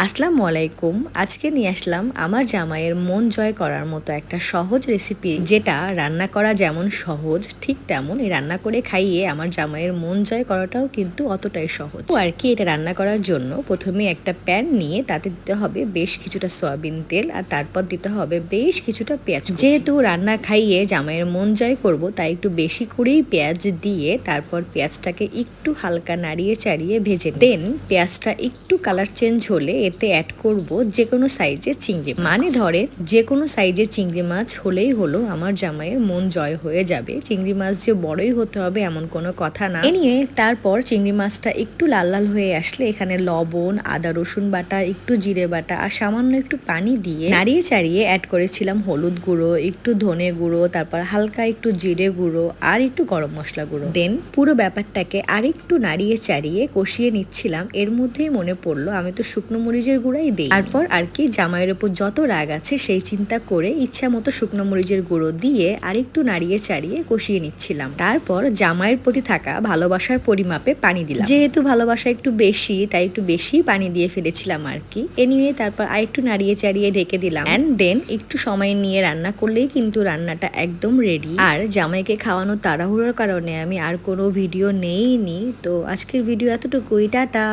আসসালামু আলাইকুম। আজকে নিয়ে আসলাম আমার জামাইয়ের মন জয় করার মতো একটা সহজ রেসিপি, যেটা রান্না করা যেমন সহজ ঠিক তেমন এই রান্না করে খাইয়ে আমার জামাইয়ের মন জয় করাটাও কিন্তু অতটাই সহজ। তো আর কি, এটা রান্না করার জন্য প্রথমে একটা প্যান নিয়ে তাতে দিতে হবে বেশ কিছুটা সয়াবিন তেল, আর তারপর দিতে হবে বেশ কিছুটা পেঁয়াজ। যেহেতু রান্না খাইয়ে জামাইয়ের মন জয় করব, তাই একটু বেশি করেই পেঁয়াজ দিয়ে তারপর পেঁয়াজটাকে একটু হালকা নাড়িয়ে চাড়িয়ে ভেজে দেন। পেঁয়াজটা একটু কালার চেঞ্জ হলে এতে অ্যাড করব যে কোনো সাইজের চিংড়ি, মানে ধরে যে কোনো সাইজের চিংড়ি মাছ হলেই হলো আমার জামাইয়ের মন জয় হয়ে যাবে। চিংড়ি মাছ যে বড়ই হতে হবে এমন কোনো কথা না। এ নিয়ে তারপর চিংড়ি মাছটা একটু লাল লাল হয়ে আসলে এখানে লবণ, আদা রসুন বাটা, একটু জিরে বাটা আর সামান্য একটু পানি দিয়ে নাড়িয়ে চাড়িয়ে অ্যাড করেছিলাম হলুদ গুঁড়ো, একটু ধনে গুঁড়ো, তারপর হালকা একটু জিরে গুঁড়ো আর একটু গরম মশলা গুঁড়ো। দেন পুরো ব্যাপারটাকে আর একটু নাড়িয়ে চাড়িয়ে কষিয়ে নিচ্ছিলাম। এর মধ্যেই মনে পড়লো আমি তো শুকনো মরিচের গুঁড়াই দিই। তারপর আর কি, জামাইয়ের উপর যত রাগ আছে সেই চিন্তা করে ইচ্ছা মতো শুকনো মরিচের গুঁড়ো দিয়ে আর একটু নাড়িয়ে চাড়িয়ে কষিয়ে নিচ্ছিলাম। তারপর জামাইয়ের প্রতি থাকা ভালোবাসার পরিমাপে পানি দিলাম। যেহেতু ভালোবাসা একটু বেশি, তাই একটু বেশি পানি দিয়ে ফেলেছিলাম আর কি। এ নিয়ে তারপর আর একটু নাড়িয়ে চাড়িয়ে ঢেকে দিলাম। অ্যান্ড দেন একটু সময় নিয়ে রান্না করলেই কিন্তু রান্নাটা একদম রেডি। আর জামাইকে খাওয়ানোর তাড়াহুড়োর কারণে আমি আর কোনো ভিডিও নেইনি। তো আজকের ভিডিও এতটুকুই, টাটা।